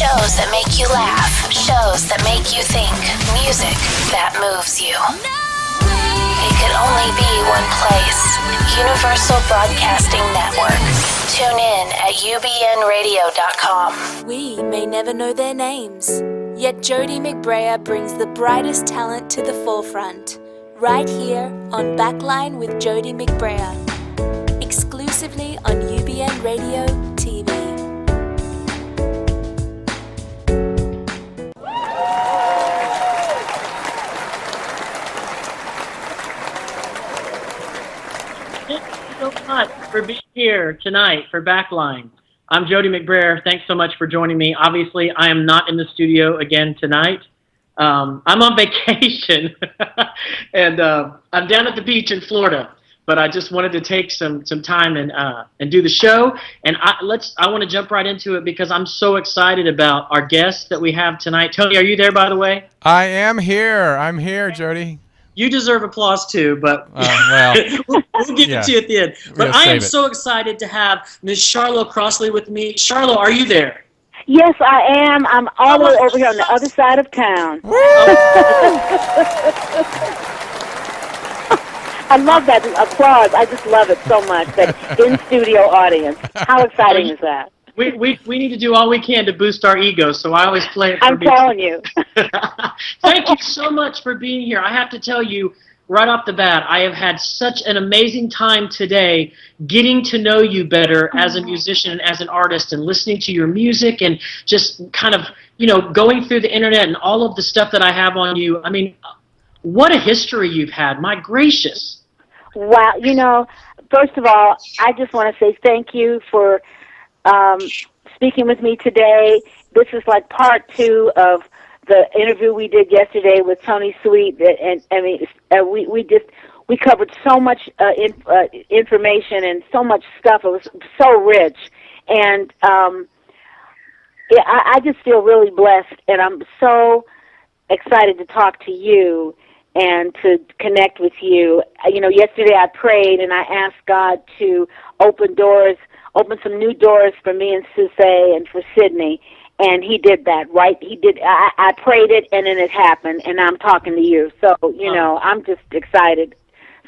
Shows that make you laugh. Shows that make you think. Music that moves you. It could only be one place. Universal Broadcasting Network. Tune in at ubnradio.com. We may never know their names, yet Jody McBrayer brings the brightest talent to the forefront. Right here on Backline with Jody McBrayer. Exclusively on UBN Radio TV. Thank you so much for being here tonight for Backline. I'm Jody McBrayer. Thanks so much for joining me. Obviously, I am not in the studio again tonight. I'm on vacation, and I'm down at the beach in Florida. But I just wanted to take some time and do the show. And I want to jump right into it because I'm so excited about our guests that we have tonight. Tony, are you there, by the way? I am here. I'm here, Jody. You deserve applause too, but well, we'll give it to you at the end. But I am so excited to have Ms. Charlo Crossley with me. Charlo, are you there? Yes, I am. I'm all the way over here on the other side of town. I love that applause. I just love it so much, that in-studio audience. How exciting is that? We need to do all we can to boost our egos, so I always play it for I'm telling you. Thank you so much for being here. I have to tell you, right off the bat, I have had such an amazing time today getting to know you better as a musician and as an artist and listening to your music and just kind of, going through the internet and all of the stuff that I have on you. I mean, what a history you've had. My gracious. Wow. First of all, I just want to say thank you for speaking with me today. This is like part 2 of the interview we did yesterday with Tony Sweet, and I mean, we covered so much information and so much stuff. It was so rich, and I just feel really blessed, and I'm so excited to talk to you and to connect with you. Yesterday I prayed and I asked God to open some new doors for me and Susie and for Sydney, and He did that, right? He did. I prayed it, and then it happened, and I'm talking to you. So, I'm just excited.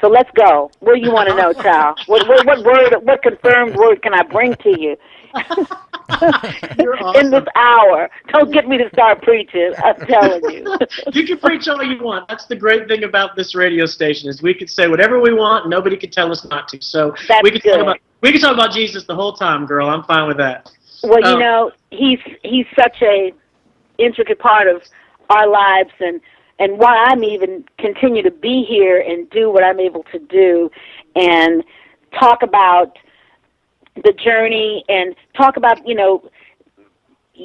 So let's go. What do you want to know, Charles? What confirmed word can I bring to you? You're awesome. In this hour. Don't get me to start preaching, I'm telling you. You can preach all you want. That's the great thing about this radio station is we can say whatever we want and nobody can tell us not to. So we can talk about Jesus the whole time, girl. I'm fine with that. Well, he's such a intricate part of our lives and why I'm even continue to be here and do what I'm able to do and talk about the journey and talk about,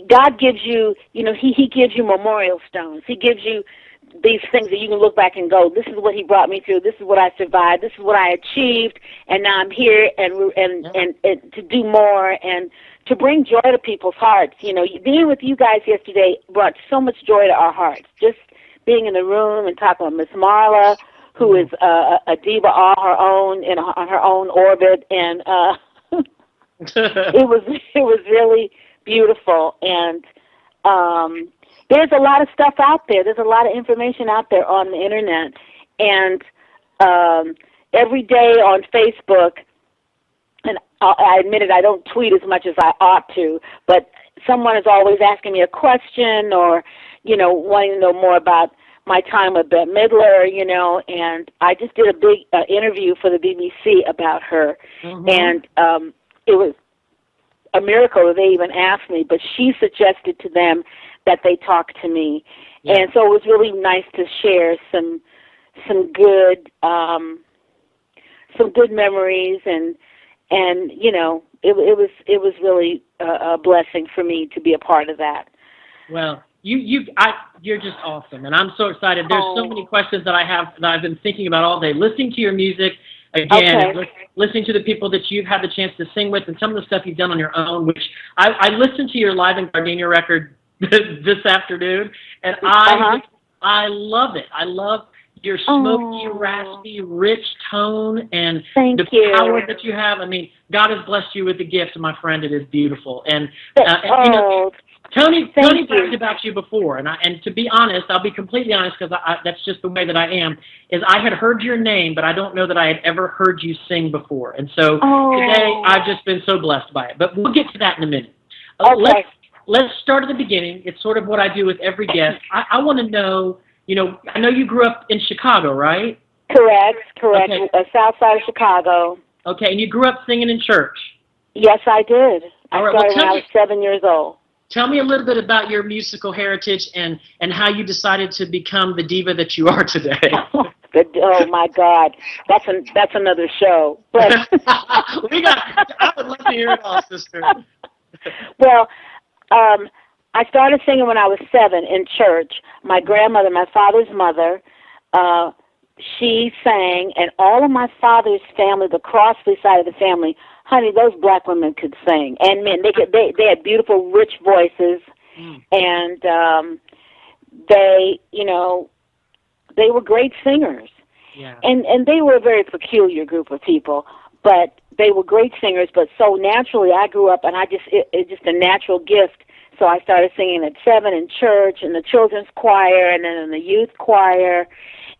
God gives you, He gives you memorial stones. He gives you these things that you can look back and go, this is what He brought me through, this is what I survived, this is what I achieved, and now I'm here and to do more and to bring joy to people's hearts. Being with you guys yesterday brought so much joy to our hearts. Just being in the room and talking with Miss Marla, who is a diva all her own on her own orbit, and it was really beautiful. And there's a lot of stuff out there. There's a lot of information out there on the internet, and every day on Facebook. And I admit it, I don't tweet as much as I ought to, but someone is always asking me a question or, wanting to know more about my time with Bette Midler, and I just did a big interview for the BBC about her, and it was a miracle that they even asked me, but she suggested to them that they talk to me, and so it was really nice to share some good memories and it was really a blessing for me to be a part of that. Well, you're just awesome, and I'm so excited. There's so many questions that I have that I've been thinking about all day. Listening to your music again, listening to the people that you've had the chance to sing with, and some of the stuff you've done on your own. Which I listened to your Live in Gardenia record this afternoon, and I love it. I love your smoky, raspy, rich tone and power that you have. I mean, God has blessed you with the gift, my friend. It is beautiful. And Tony Thank talked you. about you before, and to be honest, I'll be completely honest because that's just the way that I am. Is I had heard your name, but I don't know that I had ever heard you sing before, and so today I've just been so blessed by it. But we'll get to that in a minute. Okay. Let's start at the beginning. It's sort of what I do with every guest. I want to know. I know you grew up in Chicago, right? Correct. Okay. South side of Chicago. Okay, and you grew up singing in church. Yes, I did. All I right, started when I was 7 years old. Tell me a little bit about your musical heritage and how you decided to become the diva that you are today. Oh my God, that's another show. But I would love to hear it all, sister. Well, I started singing when I was 7 in church. My grandmother, my father's mother, she sang, and all of my father's family, the Crossley side of the family, honey, those black women could sing, and men. They had beautiful, rich voices, and they were great singers. Yeah. And they were a very peculiar group of people, but they were great singers. But so naturally, I grew up, and it's just a natural gift. So I started singing at 7 in church, in the children's choir, and then in the youth choir.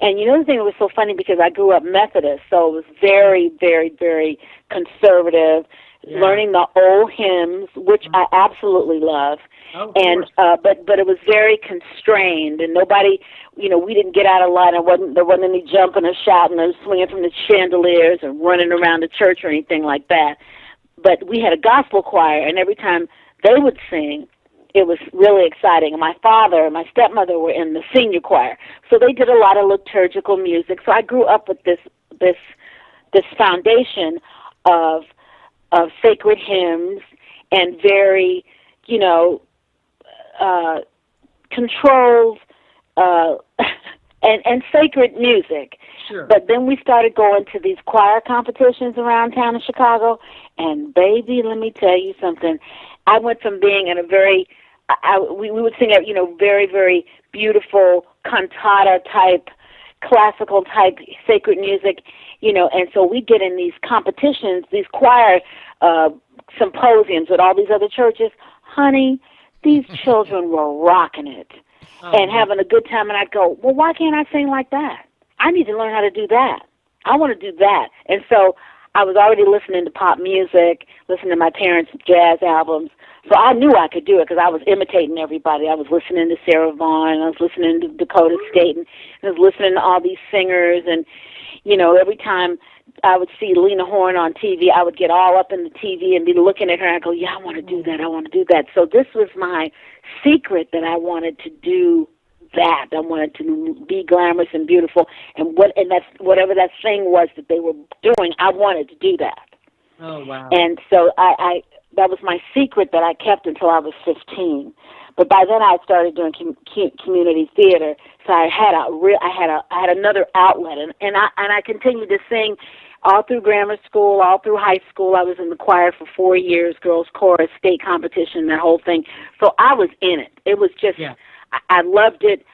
And the thing that was so funny, because I grew up Methodist, so it was very, very, very conservative, learning the old hymns, which I absolutely love. Oh, and but it was very constrained, and nobody, we didn't get out of line, and there wasn't any jumping or shouting or swinging from the chandeliers and running around the church or anything like that. But we had a gospel choir, and every time they would sing, it was really exciting. And my father and my stepmother were in the senior choir, so they did a lot of liturgical music. So I grew up with this foundation of sacred hymns and very, controlled and sacred music. Sure. But then we started going to these choir competitions around town in Chicago, and baby, let me tell you something. I went from being in a very, we would sing at, very, very beautiful cantata type, classical type sacred music, and so we get in these competitions, these choir symposiums with all these other churches. Honey, these children were rocking it and having a good time, and I'd go, well, why can't I sing like that? I need to learn how to do that. I want to do that. And so I was already listening to pop music, listening to my parents' jazz albums. So I knew I could do it because I was imitating everybody. I was listening to Sarah Vaughan, I was listening to Dakota Staten, I was listening to all these singers. And, every time I would see Lena Horne on TV, I would get all up in the TV and be looking at her, and I'd go, yeah, I want to do that, I want to do that. So this was my secret, that I wanted to do that. I wanted to be glamorous and beautiful, and that's whatever that thing was that they were doing, I wanted to do that. Oh, wow. And so I that was my secret that I kept until I was 15. But by then I started doing community theater, so I had another outlet, and I continued to sing all through grammar school, all through high school. I was in the choir for 4 years, girls' chorus, state competition, that whole thing. So I was in it. It was just, I loved it.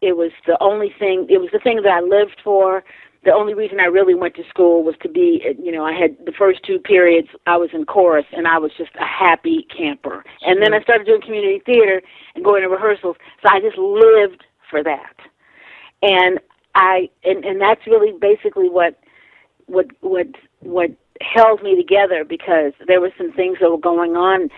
It was the only thing. It was the thing that I lived for. The only reason I really went to school was to be, I had the first 2 periods, I was in chorus, and I was just a happy camper. And then I started doing community theater and going to rehearsals, so I just lived for that. And that's really basically what held me together, because there were some things that were going on.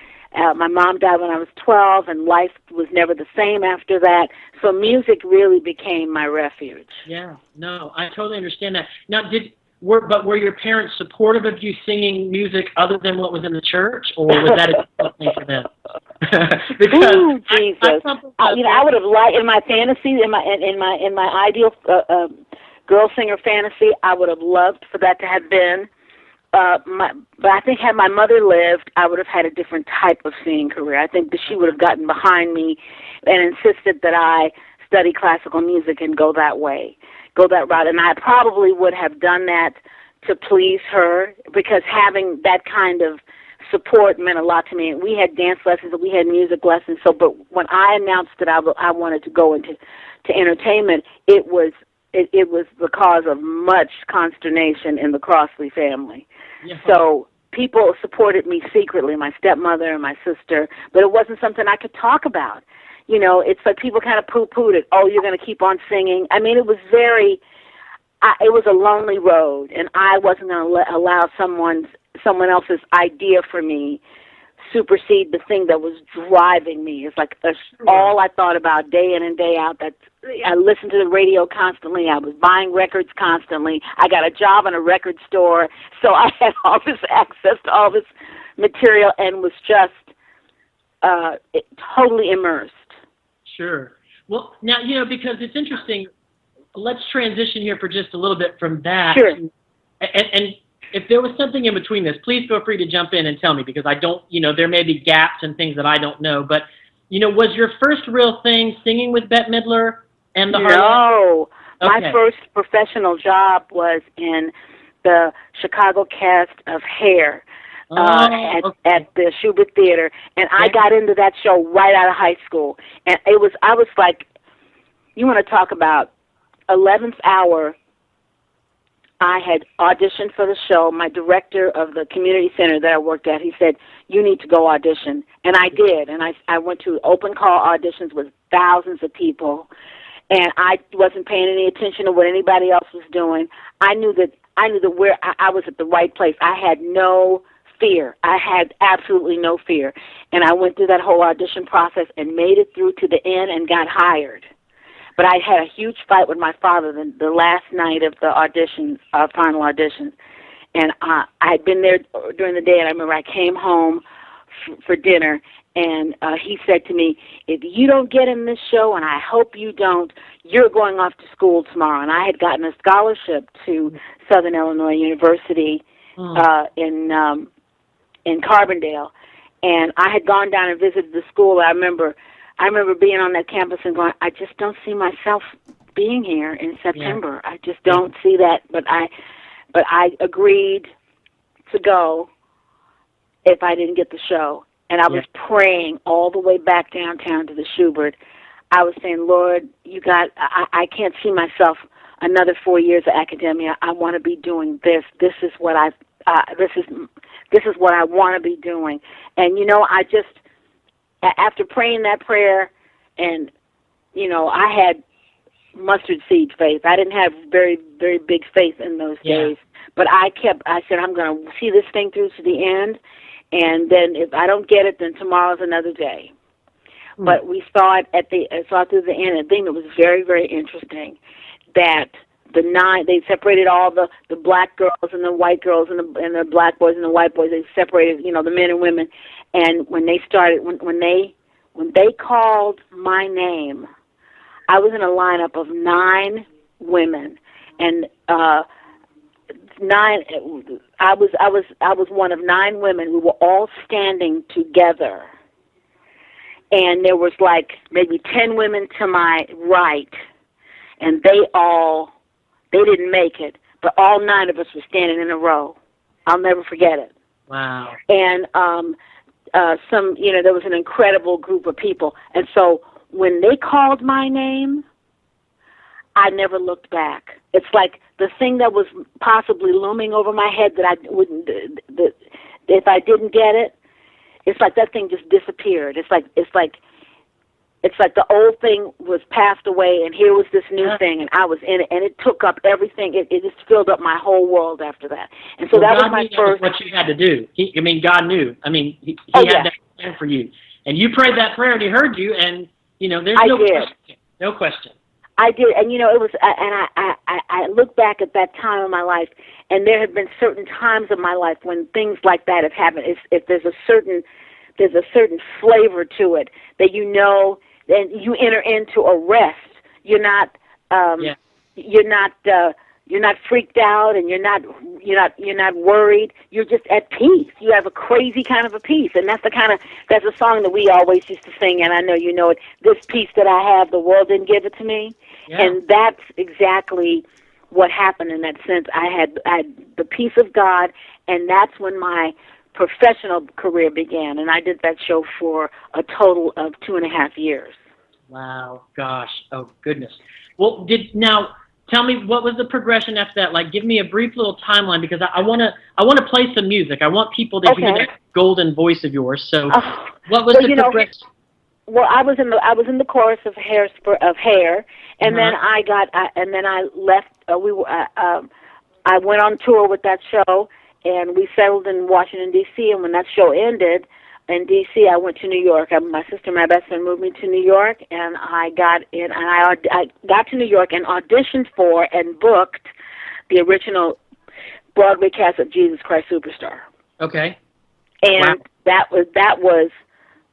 My mom died when I was 12, and life was never the same after that. So music really became my refuge. Yeah, no, I totally understand that. Now, were your parents supportive of you singing music other than what was in the church, or was that a difficult thing for them? Because ooh, Jesus, I would have liked, in my fantasy, in my ideal girl singer fantasy, I would have loved for that to have been. But I think had my mother lived, I would have had a different type of singing career. I think that she would have gotten behind me and insisted that I study classical music and go that route. And I probably would have done that to please her, because having that kind of support meant a lot to me. We had dance lessons, we had music lessons. So, but when I announced that I wanted to go into entertainment, it was the cause of much consternation in the Crossley family. Yeah. So people supported me secretly, my stepmother and my sister, but it wasn't something I could talk about. You know, it's like people kind of poo-pooed it. Oh, you're going to keep on singing. I mean, it was it was a lonely road, and I wasn't going to allow someone else's idea for me supersede the thing that was driving me. It's like all I thought about day in and day out. I listened to the radio constantly. I was buying records constantly. I got a job in a record store, so I had all this access to all this material and was just totally immersed. Sure. Well, now, you know, because it's interesting, let's transition here for just a little bit from that. Sure. And if there was something in between this, please feel free to jump in and tell me, because I don't, you know, there may be gaps and things that I don't know. But, you know, was your first real thing singing with Bette Midler and the Harlem? No. Okay. My first professional job was in the Chicago cast of Hair. At the Schubert Theater, and I got into that show right out of high school, and I was like, you want to talk about 11th hour. I had auditioned for the show. My director of the community center that I worked at, he said, you need to go audition, and I did, and I went to open call auditions with thousands of people, and I wasn't paying any attention to what anybody else was doing. I knew that where I was at the right place. I had no fear. I had absolutely no fear. And I went through that whole audition process and made it through to the end and got hired. But I had a huge fight with my father the last night of the auditions, final auditions. And I had been there during the day, and I remember I came home for dinner, and he said to me, if you don't get in this show, and I hope you don't, you're going off to school tomorrow. And I had gotten a scholarship to Southern Illinois University in Carbondale, and I had gone down and visited the school. I remember being on that campus and going, I just don't see myself being here in September. Yeah. I just don't see that. But I agreed to go if I didn't get the show. And I was praying all the way back downtown to the Schubert. I was saying, Lord, I can't see myself another 4 years of academia. I want to be doing this. This is what this is what I want to be doing. And, you know, I just, after praying that prayer, and, you know, I had mustard seed faith. I didn't have very, very big faith in those days. But I said, I'm going to see this thing through to the end, and then if I don't get it, then tomorrow's another day. But we saw it saw it through the end. I think it was very, very interesting that they separated all the black girls and the white girls and the black boys and the white boys. They separated, you know, the men and women. And when they started, when they called my name, I was in a lineup of 9 women, and I was one of 9 women who were all standing together. And there was like maybe 10 women to my right, and they didn't make it, but all 9 of us were standing in a row. I'll never forget it. Wow. And there was an incredible group of people. And so when they called my name, I never looked back. It's like the thing that was possibly looming over my head that I wouldn't, if I didn't get it, it's like that thing just disappeared. It's like the old thing was passed away, and here was this new thing, and I was in it, and it took up everything. It just filled up my whole world after that. And so that was my first. What you had to do. God knew. I mean, he had that plan for you, and you prayed that prayer, and He heard you, and you know, there's no question. I did, and you know, it was, and I look back at that time of my life, and there have been certain times of my life when things like that have happened. If there's a certain flavor to it that you know, then you enter into a rest. You're not freaked out, and you're not worried. You're just at peace. You have a crazy kind of a peace, and that's a song that we always used to sing, and I know you know it. This peace that I have, the world didn't give it to me, and that's exactly what happened in that sense. I had the peace of God, and that's when my professional career began, and I did that show for a total of 2.5 years. Wow, gosh, oh goodness. Well, tell me, what was the progression after that? Like, give me a brief little timeline, because I wanna play some music. I want people to hear that golden voice of yours. So, what was the progression? Well, I was in the chorus of Hair, and then I left. I went on tour with that show, and we settled in Washington D.C. And when that show ended in D.C., I went to New York. My sister, my best friend, moved me to New York, and I got to New York and auditioned for and booked the original Broadway cast of Jesus Christ Superstar. Okay. And that was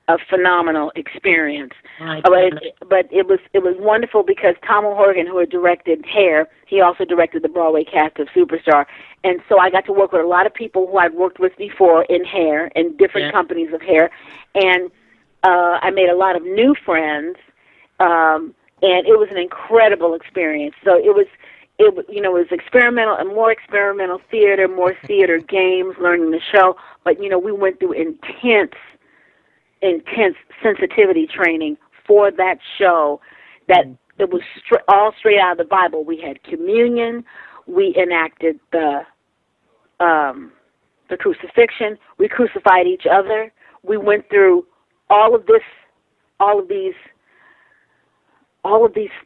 a phenomenal experience. But it was wonderful because Tom O'Horgan, who had directed Hair, he also directed the Broadway cast of Superstar. And so I got to work with a lot of people who I'd worked with before in Hair, in different companies of Hair. And I made a lot of new friends, and it was an incredible experience. So it was experimental and more experimental theater, more theater games, learning the show. But, we went through intense sensitivity training for that show. That it was all straight out of the Bible. We had communion. We enacted the crucifixion. We crucified each other. We went through all of these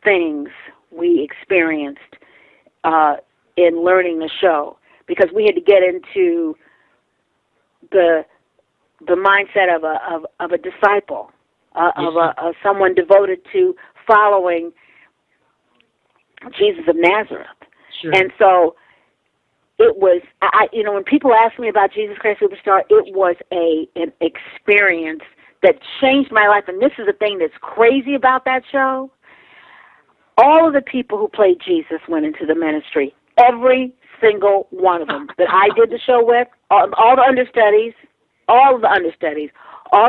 things we experienced in learning the show, because we had to get into the mindset of a disciple, of someone devoted to following Jesus of Nazareth. Sure. And so it was, when people ask me about Jesus Christ Superstar, it was an experience that changed my life. And this is the thing that's crazy about that show. All of the people who played Jesus went into the ministry. Every single one of them that I did the show with, all the understudies, all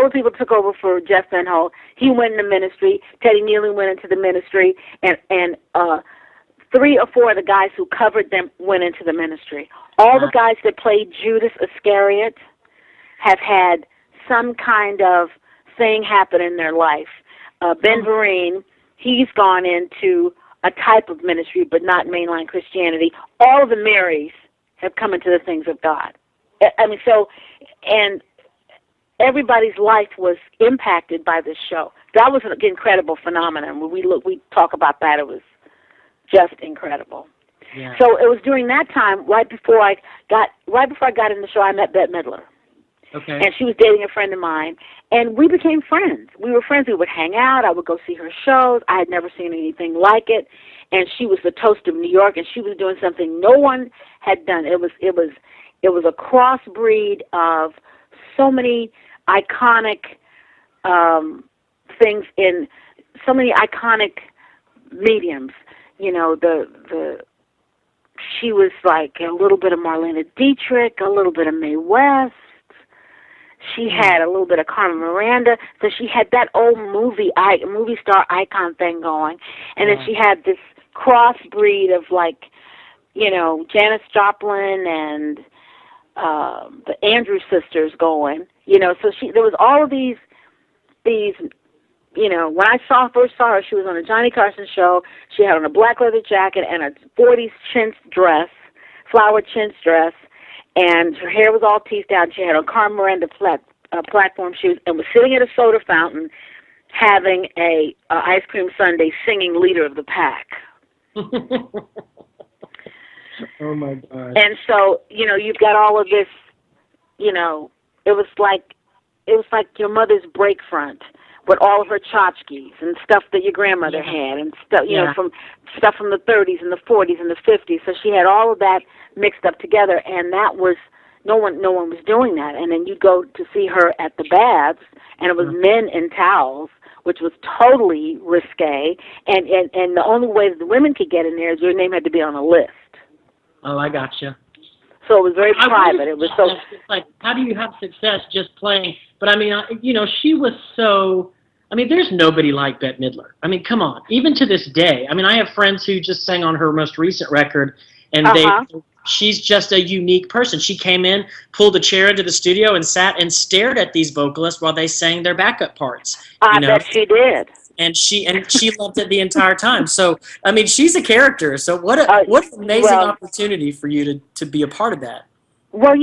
the people took over for Jeff Van Holt. He went into ministry. Teddy Nealon went into the ministry, and 3 or 4 of the guys who covered them went into the ministry. All the guys that played Judas Iscariot have had some kind of thing happen in their life. Ben Vereen, he's gone into a type of ministry, but not mainline Christianity. All of the Marys have come into the things of God. And everybody's life was impacted by this show. That was an incredible phenomenon. When we talk about that, it was just incredible. Yeah. So it was during that time, right before I got in the show, I met Bette Midler. Okay. And she was dating a friend of mine, and we became friends. We were friends. We would hang out. I would go see her shows. I had never seen anything like it. And she was the toast of New York, and she was doing something no one had done. It was a crossbreed of so many iconic things in so many iconic mediums. She was like a little bit of Marlene Dietrich, a little bit of Mae West. She had a little bit of Carmen Miranda, so she had that old movie star icon thing going, and then she had this crossbreed of Janis Joplin and the Andrews sisters going, So there was all of these. When I first saw her, she was on a Johnny Carson show. She had on a black leather jacket and a 40s chintz dress, flowered chintz dress. And her hair was all teethed out. She had a Carmen Miranda platform shoes and was sitting at a soda fountain having a ice cream sundae singing Leader of the Pack. Oh, my God. And so, you've got all of this, it was like your mother's break front with all of her tchotchkes and stuff that your grandmother had and stuff, from stuff from the 30s and the 40s and the 50s. So she had all of that mixed up together, and that was no one was doing that. And then you'd go to see her at the baths, and it was men in towels, which was totally risque. And the only way that the women could get in there is your name had to be on a list. Oh, I gotcha. So it was very private. It was so like, how do you have success just playing? But I mean, she was so. I mean, there's nobody like Bette Midler. I mean, come on. Even to this day, I mean, I have friends who just sang on her most recent record, and she's just a unique person. She came in, pulled a chair into the studio, and sat and stared at these vocalists while they sang their backup parts. I bet she did. and she loved it the entire time. So I mean, she's a character. So what an amazing opportunity for you to be a part of that. Well,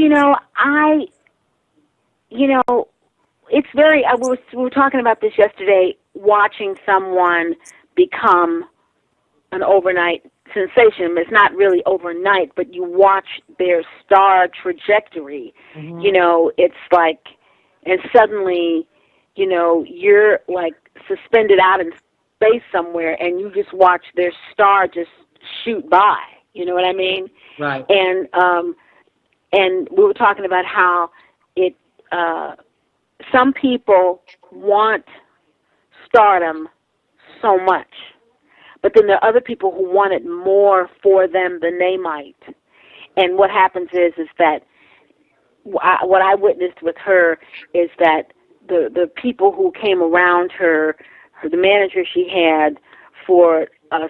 it's very. We were talking about this yesterday. Watching someone become an overnight sensation. It's not really overnight, but you watch their star trajectory. Mm-hmm. It's like, and suddenly, you're like suspended out in space somewhere, and you just watch their star just shoot by. You know what I mean? Right. And we were talking about how it. Some people want stardom so much, but then there are other people who want it more for them than they might. And what happens is that what I witnessed with her is that the people who came around her, the manager she had for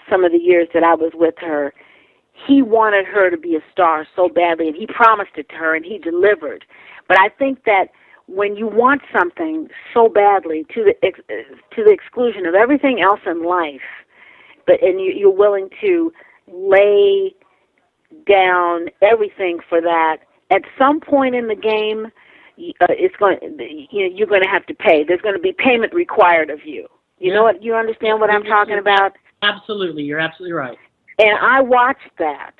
some of the years that I was with her, he wanted her to be a star so badly, and he promised it to her, and he delivered. But I think that when you want something so badly to the exclusion of everything else in life, and you're willing to lay down everything for that, at some point in the game, you're going to have to pay. There's going to be payment required of you. You understand what I'm talking about? Absolutely, you're absolutely right. And I watched that,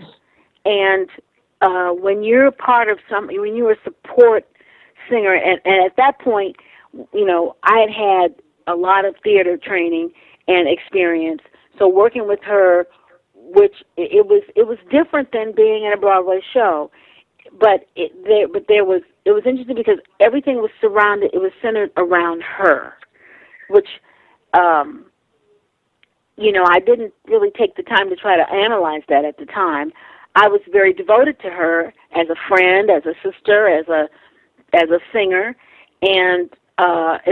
and when you're part of when you're a support singer, and at that point, I had a lot of theater training and experience. So working with her, which it was different than being in a Broadway show, but it was interesting because everything was centered around her, which I didn't really take the time to try to analyze that at the time. I was very devoted to her as a friend, as a sister, as a singer, and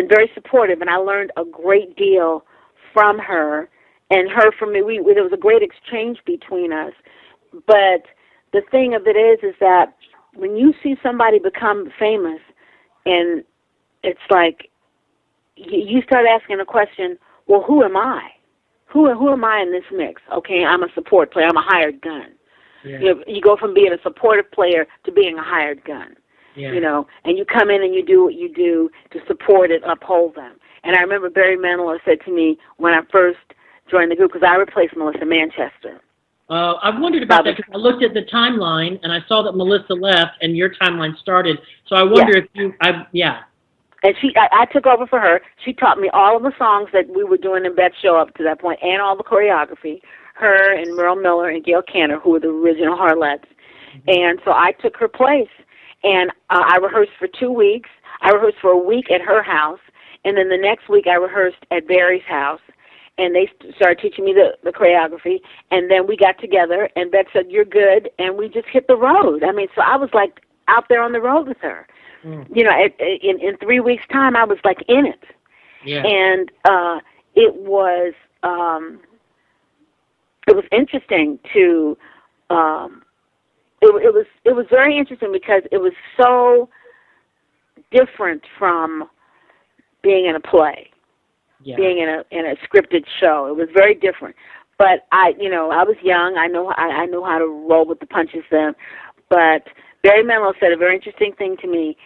very supportive. And I learned a great deal from her, and her from me. There was a great exchange between us. But the thing of it is that when you see somebody become famous, and it's like you start asking the question, well, who am I? Who am I in this mix? Okay, I'm a support player. I'm a hired gun. Yeah. You go from being a supportive player to being a hired gun. Yeah. And you come in and you do what you do to support and uphold them. And I remember Barry Manilow said to me when I first joined the group, because I replaced Melissa Manchester. I wondered about that because I looked at the timeline and I saw that Melissa left and your timeline started. So I wonder if you, And I took over for her. She taught me all of the songs that we were doing in Beth's show up to that point, and all the choreography. Her and Merle Miller and Gail Cantor, who were the original Harlettes. Mm-hmm. And so I took her place. And I rehearsed for 2 weeks. I rehearsed for a week at her house. And then the next week I rehearsed at Barry's house. And they started teaching me the choreography. And then we got together, and Beth said, "You're good." And we just hit the road. I mean, so I was like out there on the road with her. Mm. In 3 weeks' time, I was like in it. Yeah. And it was interesting to. It was very interesting because it was so different from being in a play, being in a scripted show. It was very different. But I was young. I know how to roll with the punches then. But Barry Manilow said a very interesting thing to me.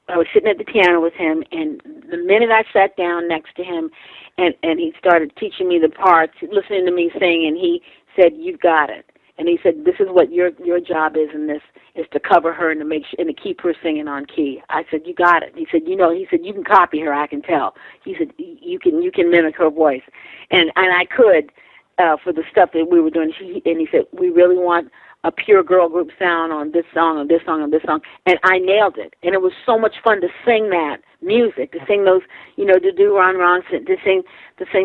I was sitting at the piano with him, and the minute I sat down next to him, and he started teaching me the parts, listening to me sing, and he said, "You've got it." And he said, "This is what your job is in this, is to cover her and to make and to keep her singing on key." I said, "You got it." He said, "You can copy her, I can tell." He said, "You can mimic her voice." And I could for the stuff that we were doing. And he said, "We really want a pure girl group sound on this song, on this song, on this song." And I nailed it. And it was so much fun to sing that music, to sing those, to do Ron Ron, to sing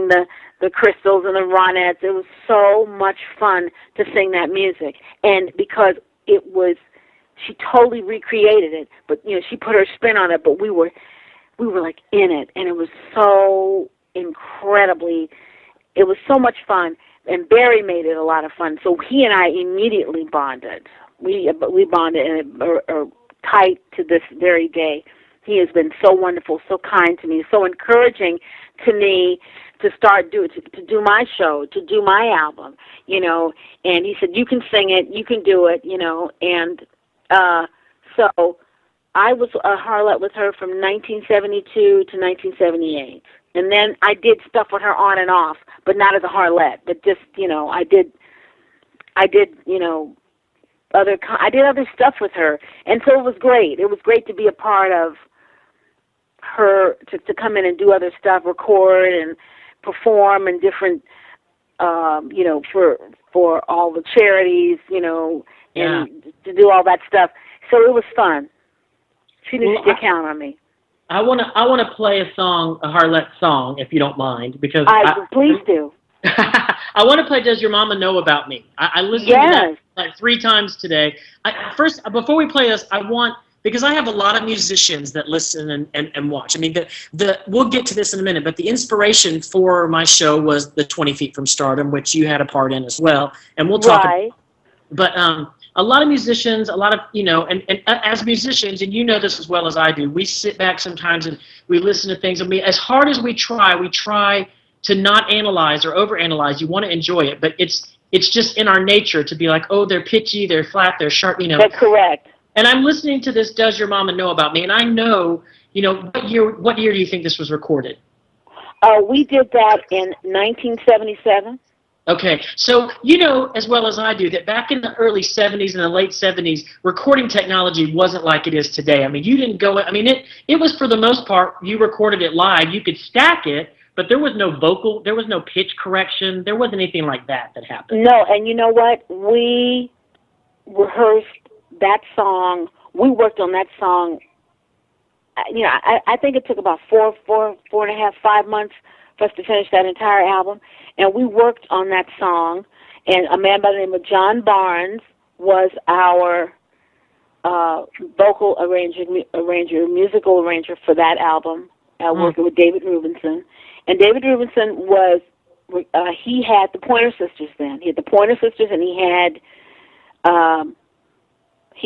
the Crystals and the Ronettes. It was so much fun to sing that music. And because she totally recreated it, but, she put her spin on it, but we were like in it. And it was so it was so much fun. And Barry made it a lot of fun. So he and I immediately bonded. We bonded and are tight to this very day. He has been so wonderful, so kind to me, so encouraging to me to do my show, to do my album, and he said, you can sing it, you can do it, and so I was a harlot with her from 1972 to 1978. And then I did stuff with her on and off, but not as a harlot, but just, I did other stuff with her. And so it was great. It was great to be a part of her, to come in and do other stuff, record and perform in different, for all the charities, and to do all that stuff. So it was fun. She needs to count on me. I wanna play a song, a harlot song, if you don't mind, because please do. I want to play "Does Your Mama Know About Me?" I listened to that like 3 times today. First, before we play this, because I have a lot of musicians that listen and watch. I mean, we'll get to this in a minute, but the inspiration for my show was the 20 Feet from Stardom, which you had a part in as well, and we'll talk. Right. But a lot of musicians, and as musicians, and you know this as well as I do, we sit back sometimes and we listen to things, and as hard as we try to not analyze or overanalyze. You want to enjoy it, but it's just in our nature to be like, oh, they're pitchy, they're flat, they're sharp, That's correct. And I'm listening to this "Does Your Mama Know About Me?" and I know, what year do you think this was recorded? We did that in 1977. Okay, so as well as I do that back in the early 70s and the late 70s, recording technology wasn't like it is today. I mean, you didn't go, it was for the most part, you recorded it live, you could stack it, but there was no vocal, there was no pitch correction, there wasn't anything like that happened. No, and you know what? We rehearsed that song, we worked on that song, I think it took about 4.5, 5 months for us to finish that entire album. And we worked on that song, and a man by the name of John Barnes was our vocal arranger, musical arranger for that album, working with David Rubinson. And David Rubinson he had the Pointer Sisters then. He had the Pointer Sisters, and he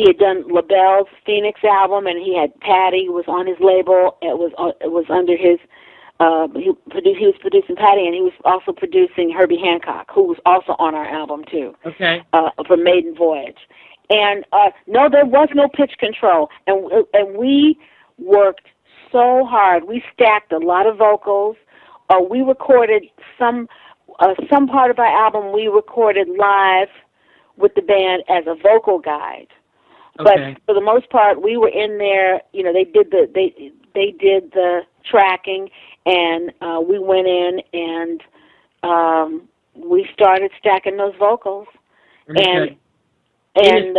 had done LaBelle's Phoenix album, and he had Patty was on his label. It was under his. He was producing Patty, and he was also producing Herbie Hancock, who was also on our album too. Okay. For Maiden Voyage, and no, there was no pitch control, and we worked so hard. We stacked a lot of vocals. We recorded some part of our album. We recorded live with the band as a vocal guide. Okay. But for the most part, we were in there. They did the tracking, and we went in and we started stacking those vocals. Okay. And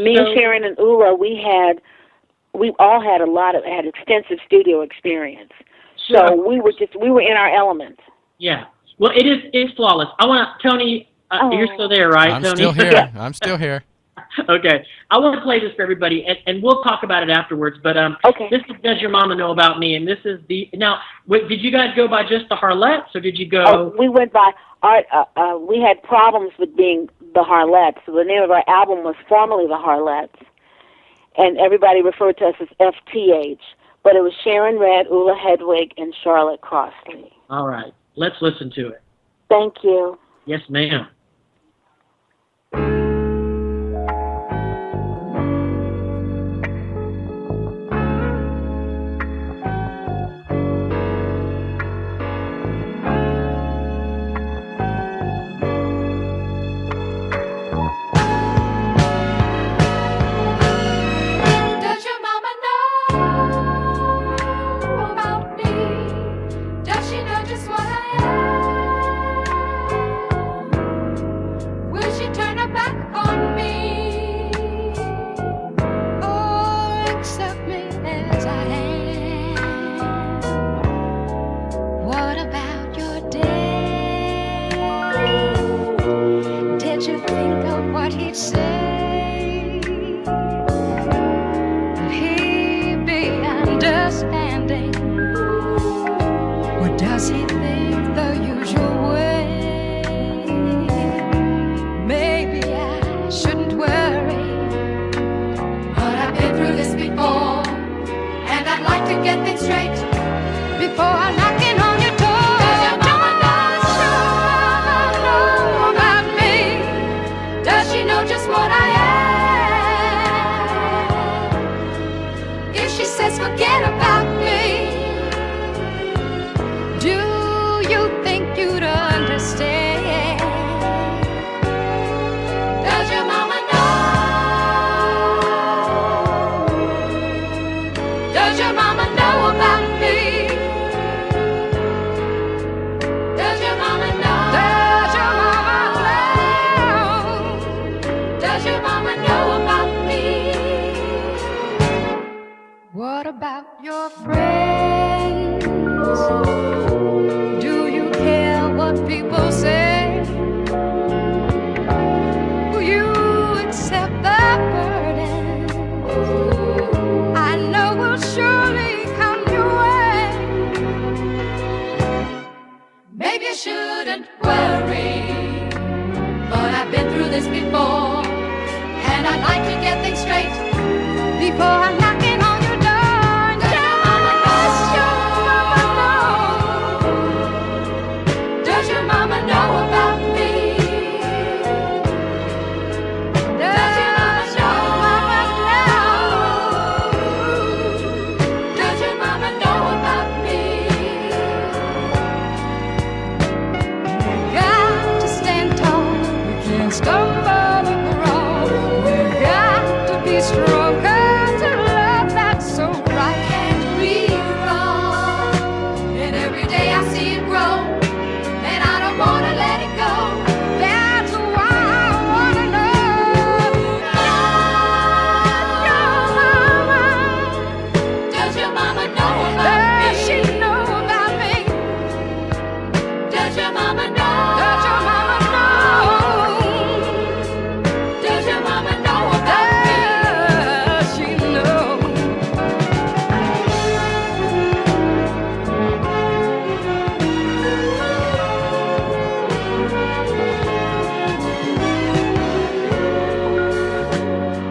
me and Sharon and Ula, we all had extensive studio experience. Sure. So we were in our element. Yeah. Well, it's flawless. Tony, you're still there, right? I'm Tony? Still here. Yeah. I'm still here. Okay. I want to play this for everybody, and we'll talk about it afterwards. But okay. This is "Does Your Mama Know About Me?" And this is did you guys go by just the Harlettes, or did you go? We went by we had problems with being the Harlettes, so the name of our album was formerly the Harlettes, and everybody referred to us as FTH. But it was Sharon Redd, Ula Hedwig, and Charlotte Crossley. All right. Let's listen to it. Thank you. Yes, ma'am. Maybe I shouldn't worry, but I've been through this before. she says forget about me. Do you think you'd understand? Does your mama know? Does your mama know about me? Does your mama know? Does your mama know? Does your mama know about me? What about your friends? Do you care what people say? Will you accept the burden? I know will surely come your way. Maybe I shouldn't worry, but I've been through this before, and I'd like to get things straight before I'm knocking on your door. Does your mama know about me? Does your mama know? Does your mama know about me? You got to stand tall. You can't stumble or crawl. You got to be stronger to love that's so right and real wrong. And every day I see it grow, and I don't wanna let it go. That's why I wanna know. Does your mama know about me? Does she know about me? Does your mama know? Does your mama know? Does your mama know about me? Does she know?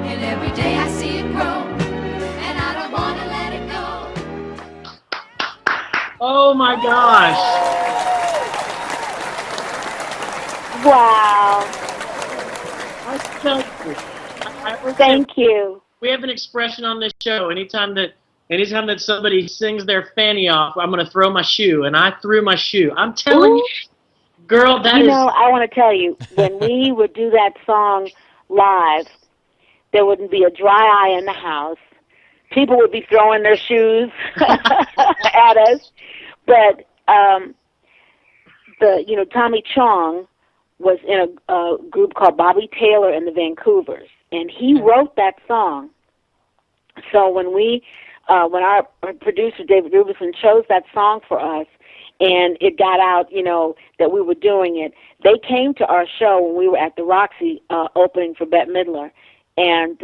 And every day I see it grow, and I don't wanna let it go. Oh my gosh. Wow. I tell you, Thank you. we have an expression on this show. Anytime that somebody sings their fanny off, I'm going to throw my shoe, and I threw my shoe. I'm telling Ooh. you, girl, that You is. know, I want to tell you, when we would do that song live, there wouldn't be a dry eye in the house. People would be throwing their shoes at us. But Tommy Chong was in a group called Bobby Taylor and the Vancouvers, and he wrote that song. So when when our producer David Rubinson chose that song for us, and it got out, that we were doing it, they came to our show when we were at the Roxy opening for Bette Midler, and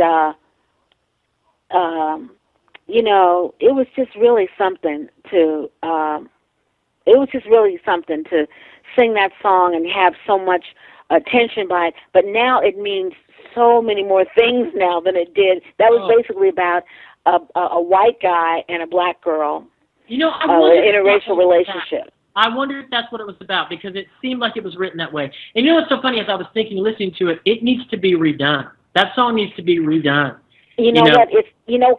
it was just really something to. It was just really something to sing that song and have so much attention by it. But now it means so many more things now than it did. That was basically about a white guy and a black girl I wonder in a if that's racial what it was relationship. about. I wonder if that's what it was about, because it seemed like it was written that way. And you know what's so funny, as I was listening to it, it needs to be redone. That song needs to be redone. You know what?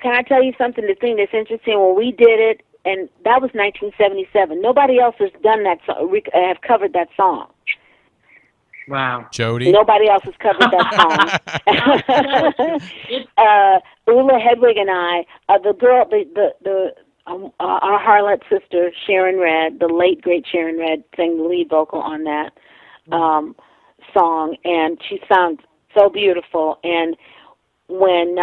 Can I tell you something? The thing that's interesting, when we did it, and that was 1977. Nobody else has done that song, have covered that song. Wow. Jody? Nobody else has covered that song. Ula Hedwig and I, the girl, our Harlot sister, Sharon Redd, the late, great Sharon Redd, sang the lead vocal on that song, and she sounds so beautiful. And when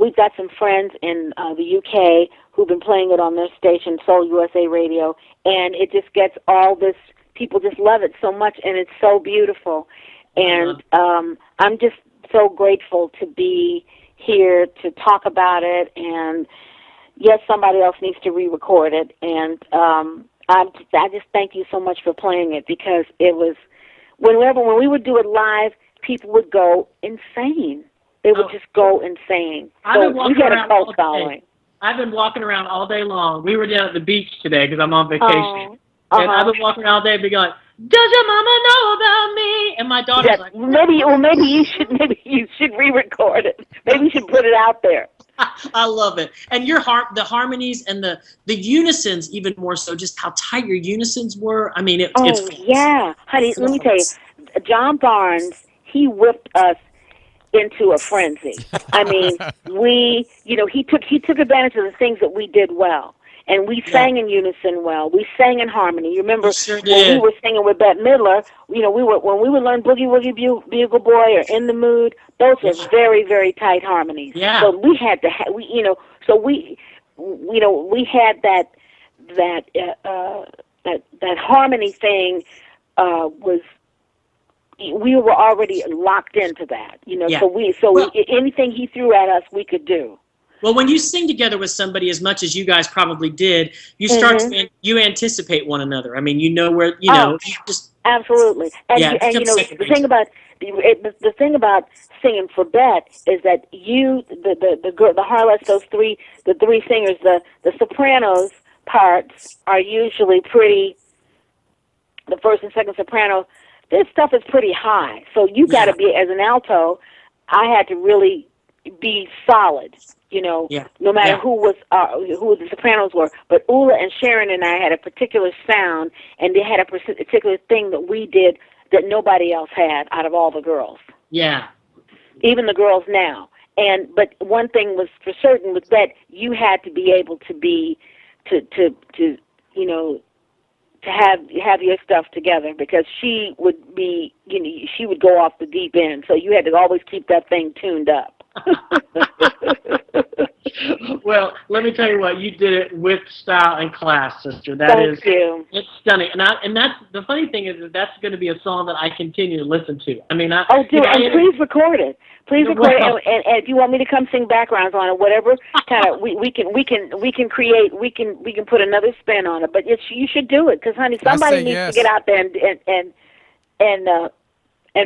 we've got some friends in the UK who've been playing it on their station, Soul USA Radio, and it just gets all this, people just love it so much, and it's so beautiful. And I'm just so grateful to be here to talk about it, and yes, somebody else needs to re-record it, and I just thank you so much for playing it, because it was, when we would do it live, people would go insane. They would just go insane. So we get a cult following. I've been walking around all day long. We were down at the beach today because I'm on vacation. And I've been walking all day and be going, does your mama know about me? And my daughter's like, maybe you should re-record it. Maybe you should put it out there. I love it. And the harmonies and the unisons even more so, just how tight your unisons were. I mean, it's yeah. Honey, let me tell you, John Barnes, he whipped us into a frenzy. I mean, he took advantage of the things that we did well. And we sang in unison well. We sang in harmony. You remember when we were singing with Bette Midler, when we would learn Boogie Woogie Bugle Boy or In the Mood, those are very, very tight harmonies. Yeah. So we had to we had that harmony thing was, we were already locked into that, So anything he threw at us, we could do. Well, when you sing together with somebody as much as you guys probably did, you start you anticipate one another. I mean, where you just absolutely. And the thing about singing for Bette is that the harlots, the three singers, the sopranos parts are usually pretty. The first and second soprano, this stuff is pretty high. So you got to be, as an alto, I had to really be solid. No matter who the sopranos were. But Ula and Sharon and I had a particular sound, and they had a particular thing that we did that nobody else had out of all the girls. Yeah. Even the girls now. But one thing was for certain was that you had to be able to have your stuff together, because she would be, she would go off the deep end. So you had to always keep that thing tuned up. Well, let me tell you what, you did it with style and class, sister. Thank you. It's stunning. And that's the funny thing is that's going to be a song that I continue to listen to. I mean, please record it. Please record it, and if you want me to come sing backgrounds on it, whatever kind of we can put another spin on it. But you should do it, because honey, somebody needs to get out there and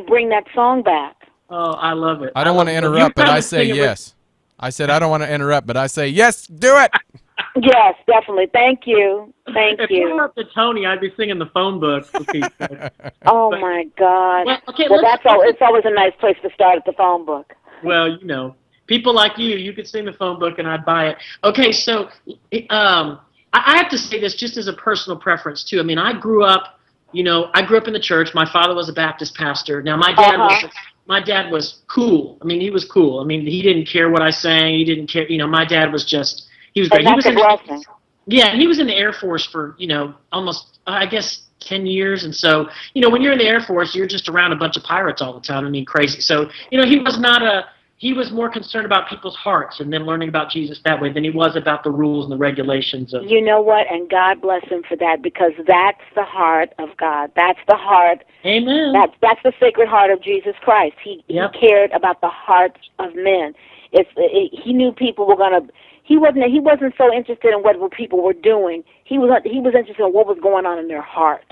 bring that song back. Oh, I love it. I don't want to interrupt, but I say yes. I said I don't want to interrupt, but I say yes. Do it. Yes, definitely. Thank you. If you were up to Tony, I'd be singing the phone book. My God. It's always a nice place to start, at the phone book. Well, people like you could sing the phone book and I'd buy it. Okay, so I have to say this just as a personal preference too. I mean, I grew up in the church. My father was a Baptist pastor. Now my dad was cool. I mean, he was cool. I mean, he didn't care what I sang. He didn't care. My dad was just. He was great. He was he was in the Air Force for, almost, I guess, 10 years. And so, when you're in the Air Force, you're just around a bunch of pirates all the time. I mean, crazy. So, he was more concerned about people's hearts and then learning about Jesus that way than he was about the rules and the regulations of. You know what? And God bless him for that, because that's the heart of God. That's the heart. Amen. That's the sacred heart of Jesus Christ. He cared about the hearts of men. He knew people were going to. He wasn't so interested in what people were doing. He was interested in what was going on in their heart.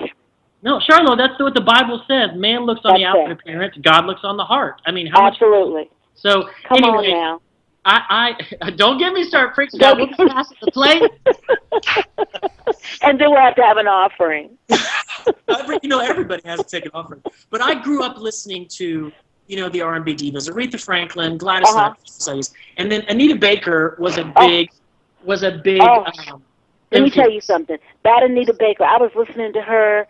No, Charlo, that's what the Bible says. Man looks on the outward appearance. God looks on the heart. I mean, absolutely. So come anyway, on now. I don't get me started freaking out. We'll pass the plate. And then we'll have to have an offering. Everybody has to take an offering. But I grew up listening to, the R&B divas, Aretha Franklin, Gladys Knight, and then Anita Baker was a big. Let me tell you something. That Anita Baker, I was listening to her.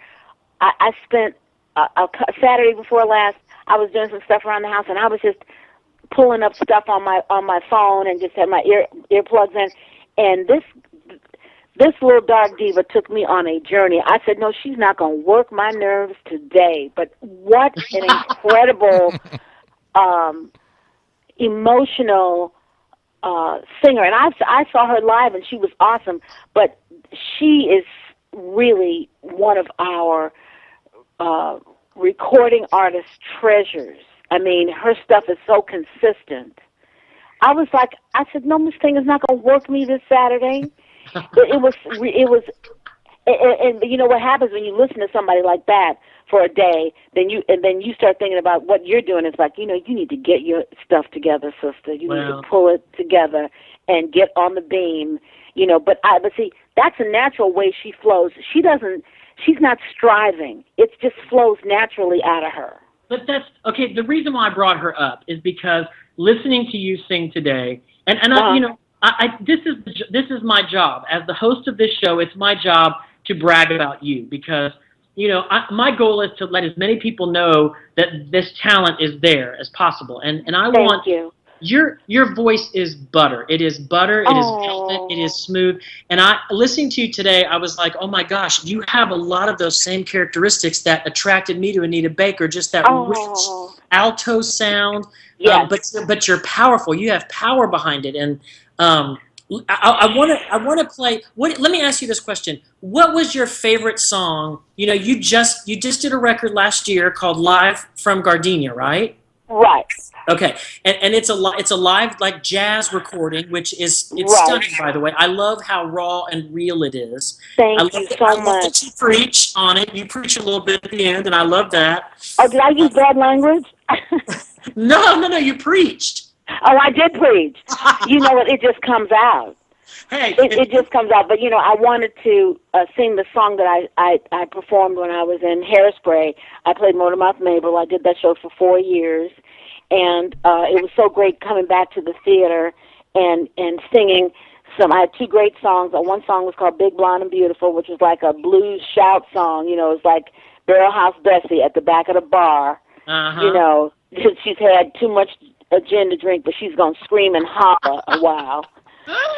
I spent a Saturday before last. I was doing some stuff around the house, and I was just pulling up stuff on my phone and just had my earplugs in. And this little dark diva took me on a journey. I said, no, she's not going to work my nerves today. But what an incredible, emotional singer. And I saw her live, and she was awesome. But she is really one of our recording artist treasures. I mean, her stuff is so consistent. I said, no, Miss Thing is not going to work me this Saturday. It was, and you know what happens when you listen to somebody like that for a day, then you start thinking about what you're doing. It's like, you need to get your stuff together, sister. You need to pull it together and get on the beam, But see, that's a natural way she flows. She's not striving. It just flows naturally out of her. But that's okay. The reason why I brought her up is because listening to you sing today, and I, you know, this is my job as the host of this show. It's my job to brag about you because, you know, my goal is to let as many people know that this talent is there as possible, and I want you. Your voice is butter. It is butter. It is velvet. It is smooth. And listening to you today, I was like, oh my gosh, you have a lot of those same characteristics that attracted me to Anita Baker. Just that rich alto sound. Yes. But you're powerful. You have power behind it. And I want to play. Let me ask you this question. What was your favorite song? You know, you just did a record last year called Live from Gardenia, right? Right. Okay, and it's a live like jazz recording, which is stunning, by the way. I love how raw and real it is. Thank you so I love much. that you preach on it. You preach a little bit at the end, and I love that. Oh, did I use bad language? No, you preached. Oh, I did preach. You know what? It just comes out. Hey, it just comes out. But you know, I wanted to sing the song that I performed when I was in Hairspray. I played Motormouth Mabel. I did that show for 4 years. And it was so great coming back to the theater and singing some. I had 2 great songs. One song was called Big, Blonde, and Beautiful, which was like a blues shout song. You know, it was like Barrel House Bessie at the back of the bar. You know, she's had too much gin to drink, but she's going to scream and holler a while,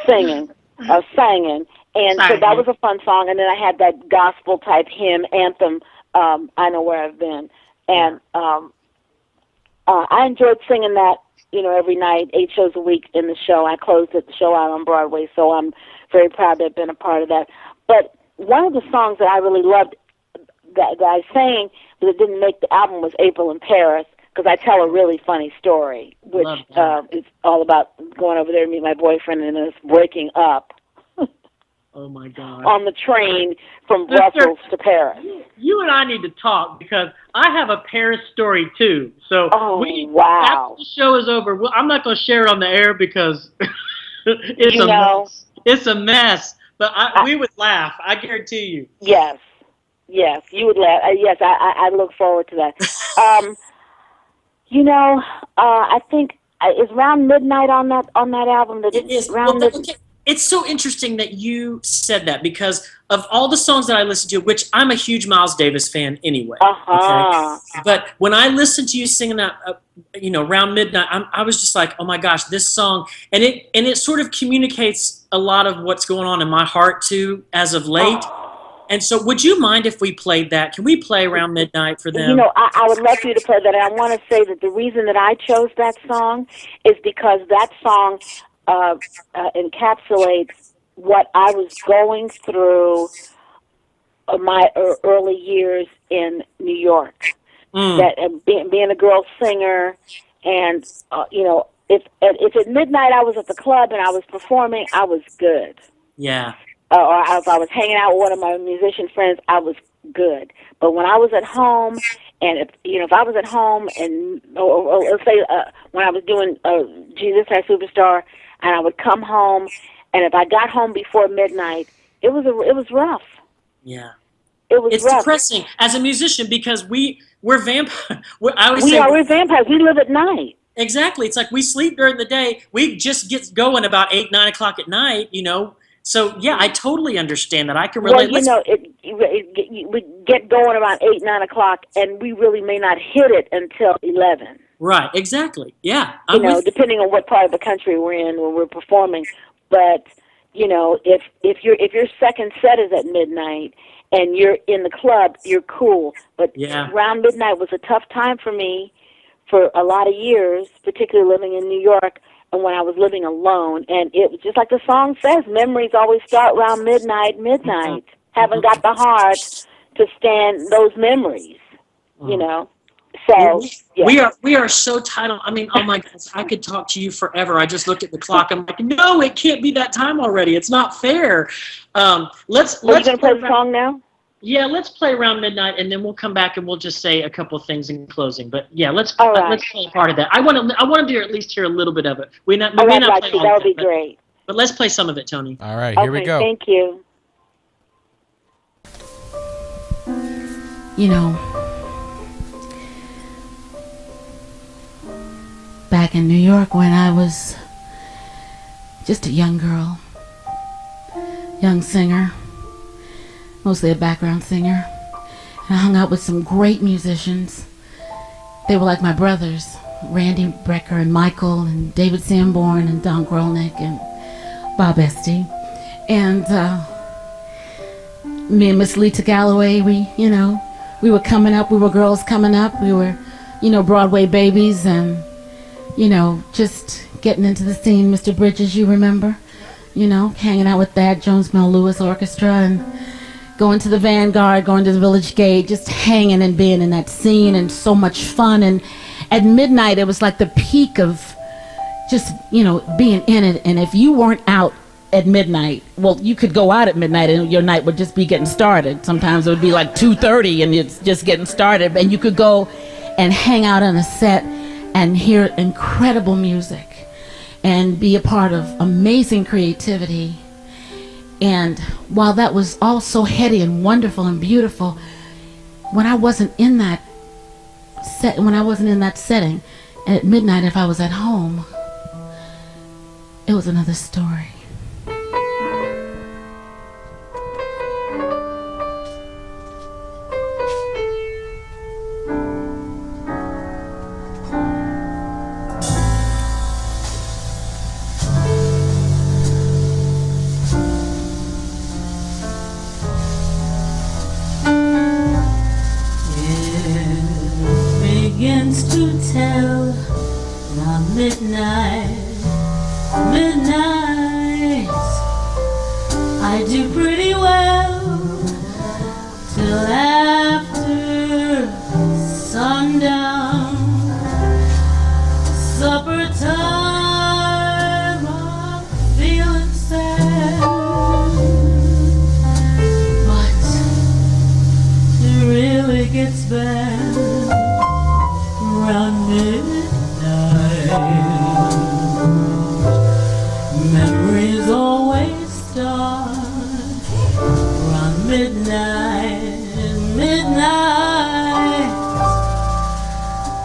singing. And so that was a fun song. And then I had that gospel-type hymn, anthem, I Know Where I've Been. And I enjoyed singing that, you know, every night, 8 shows a week in the show. I closed the show out on Broadway, so I'm very proud to have been a part of that. But one of the songs that I really loved that I sang, but it didn't make the album, was April in Paris, because I tell a really funny story, which is all about going over there to meet my boyfriend and us breaking up. Oh, my God. On the train from Brussels to Paris. You and I need to talk because I have a Paris story, too. So wow. After the show is over, I'm not going to share it on the air because it's a mess. But we would laugh. I guarantee you. Yes, you would laugh. Yes, I look forward to that. You know, I think it's around midnight on that album. It is. Okay. It's so interesting that you said that because of all the songs that I listen to, which I'm a huge Miles Davis fan anyway. Okay? But when I listened to you singing that, you know, around midnight, I was just like, oh my gosh, this song, and it sort of communicates a lot of what's going on in my heart too, as of late. And so, would you mind if we played that? Can we play around midnight for them? You know, I would love for you to play that. And I want to say that the reason that I chose that song is because that song encapsulates what I was going through my early years in New York. That being a girl singer, and you know, if at midnight I was at the club and I was performing, I was good. Yeah. Or if I was hanging out with one of my musician friends, I was good. But when I was at home, and if I was at home, and or let's say when I was doing Jesus Christ Superstar, and I would come home, and if I got home before midnight, it was rough. Yeah. It's rough. Depressing as a musician because we're vampires. We're vampires. We live at night. Exactly. It's like we sleep during the day. We just get going about 8, 9 o'clock at night. You know. So yeah, I totally understand that. I can relate. Well, you know, we get going around 8, 9 o'clock, and we really may not hit it until 11. Right. Exactly. Yeah. You know, depending on what part of the country we're in when we're performing. But you know, if your second set is at midnight and you're in the club, you're cool. But around midnight was a tough time for me for a lot of years, particularly living in New York. And when I was living alone, and it was just like the song says, memories always start around midnight. Haven't got the heart to stand those memories, you know. So we are so tight on. I mean, oh my gosh, I could talk to you forever. I just looked at the clock. I'm like, no, it can't be that time already. It's not fair. Let's. Are you gonna play the song now? Yeah, let's play around midnight, and then we'll come back and we'll just say a couple of things in closing. But yeah, let's play part of that. I want to at least hear a little bit of it. We may not play all of it. That would be great. But let's play some of it, Tony. All right, here we go. Thank you. You know, back back in New York when I was just a young girl, young singer, mostly a background singer. And I hung out with some great musicians. They were like my brothers, Randy Brecker and Michael and David Sanborn and Don Grolnick and Bob Esty. And me and Miss Lita Galloway, we were coming up, we were girls coming up, we were, Broadway babies and, just getting into the scene. Mr. Bridges, you remember, hanging out with that Jones Mill Lewis Orchestra and going to the Vanguard, going to the Village Gate, just hanging and being in that scene, and so much fun. And at midnight, it was like the peak of just, being in it. And if you weren't out at midnight, well, you could go out at midnight and your night would just be getting started. Sometimes it would be like 2:30 and it's just getting started, and you could go and hang out on a set and hear incredible music and be a part of amazing creativity. And while that was all so heady and wonderful and beautiful, when I wasn't in that setting, and at midnight, if I was at home, it was another story. Midnight, I do pretty well till after sundown. Supper time, I'm feeling sad, but it really gets bad around midnight. Memories always start around midnight.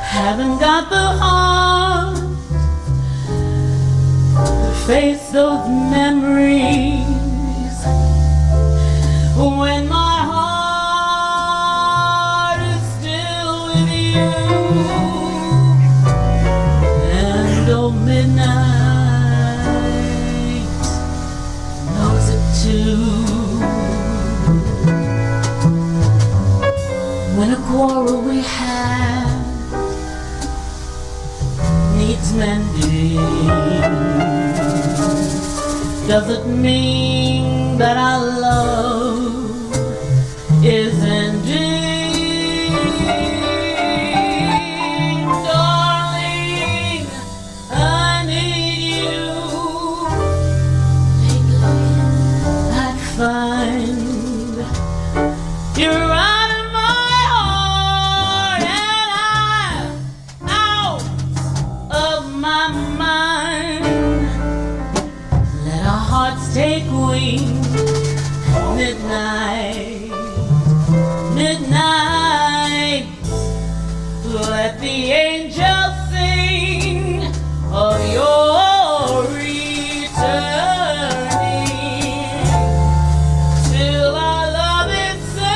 Haven't got the heart to face those memories when my heart is still with you. And oh, midnight knows it too. When a quarrel we had needs mending, does it mean that our love is ending? Darling, I need you. Lately I find you're out of my heart and I'm out of my mind. Let our hearts take wing at midnight. Let the angels sing of your returning till our love is safe.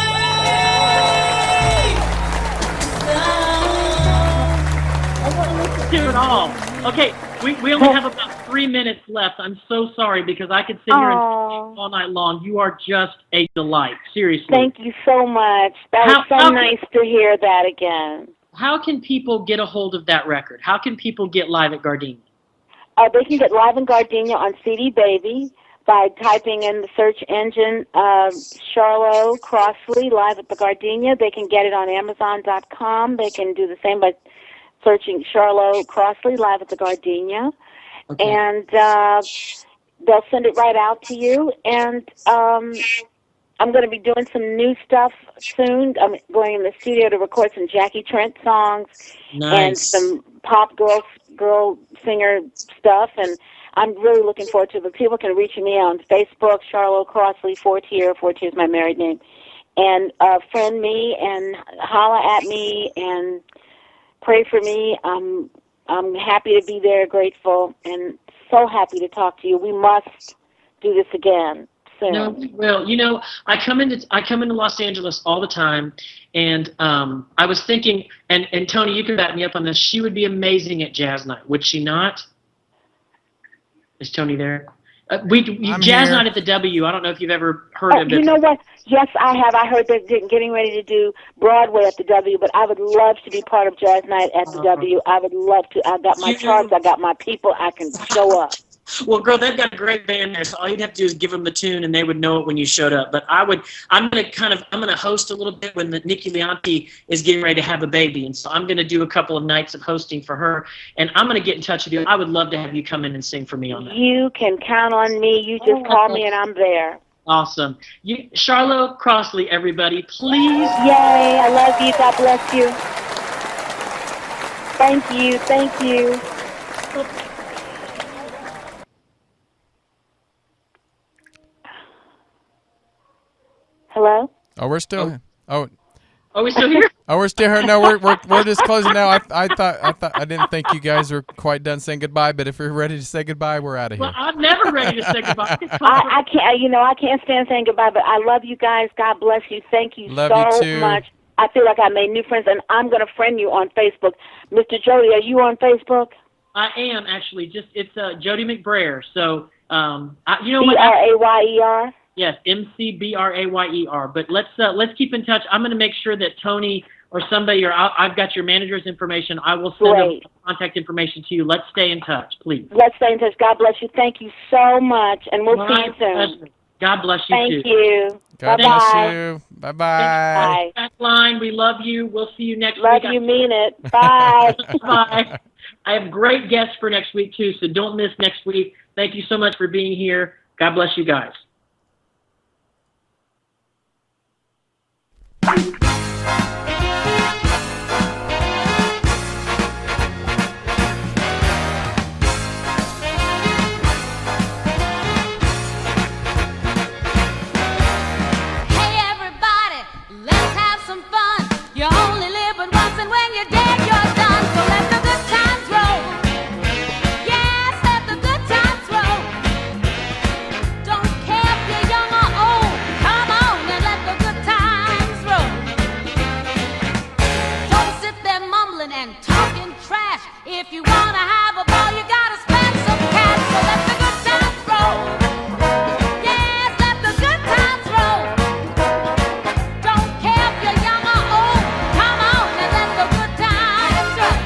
I want to listen to it all. Okay, we only have about 3 minutes left. I'm so sorry because I could sit here and talk all night long. You are just a delight. Seriously. Thank you so much. That was so nice to hear that again. How can people get a hold of that record? How can people get Live at Gardenia? They can get Live in Gardenia on CD Baby by typing in the search engine Charlo Crossley, Live at the Gardenia. They can get it on Amazon.com. They can do the same by searching Charlo Crossley, Live at the Gardenia. Okay. And they'll send it right out to you. And I'm going to be doing some new stuff soon. I'm going in the studio to record some Jackie Trent songs and some pop girl singer stuff. And I'm really looking forward to it. But people can reach me on Facebook, Charlo Crossley, Fortier. Fortier is my married name. And friend me and holla at me and pray for me. I'm I'm happy to be there, grateful, and so happy to talk to you. We must do this again soon. No, well, I come into Los Angeles all the time, and I was thinking, and Tony, you can back me up on this. She would be amazing at jazz night, would she not? Is Tony there? Jazz here. night at the W. I don't know if you've ever heard of it. You know what? Yes, I have. I heard they're getting ready to do Broadway at the W, but I would love to be part of Jazz Night at the W. I would love to. I got my charts. I got my people. I can show up. Well, girl, they've got a great band there, so all you'd have to do is give them the tune, and they would know it when you showed up. But I'm gonna host a little bit when Nikki Leonti is getting ready to have a baby, and so I'm gonna do a couple of nights of hosting for her, and I'm gonna get in touch with you. I would love to have you come in and sing for me on that. You can count on me. You just call me, and I'm there. Awesome. Charlo Crossley, everybody, please. Yay! I love you. God bless you. Thank you. Thank you. Hello? Oh, we're still. Oh. Are we still here? Oh, we're still here. No, we're just closing now. I didn't think you guys were quite done saying goodbye, but if you're ready to say goodbye, we're out of here. Well, I'm never ready to say goodbye. I can't. I can't stand saying goodbye. But I love you guys. God bless you. Thank you Love so you too. much. I feel like I made new friends, and I'm gonna friend you on Facebook. Mr. Jody, are you on Facebook? I am actually. It's Jody McBrayer. So BRAYER. Yes, MCBRAYER. But let's keep in touch. I'm going to make sure that Tony or somebody, or I've got your manager's information. I will send them contact information to you. Let's stay in touch, please. Let's stay in touch. God bless you. Thank you so much, and we'll see you soon. Pleasure. God bless you Thank too. you. God Bye-bye. bless you. Bye-bye. Bye. Backline, we love you. We'll see you next Love week. you, mean it. Bye. Bye. I have great guests for next week too, so don't miss next week. Thank you so much for being here. God bless you guys. If you wanna have a ball, you gotta spend some cash. So let the good times roll. Yes, let the good times roll. Don't care if you're young or old. Come on and let the good times roll.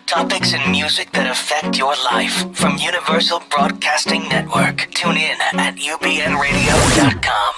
Topics and music that affect your life from Universal Broadcasting Network. Tune in at ubnradio.com.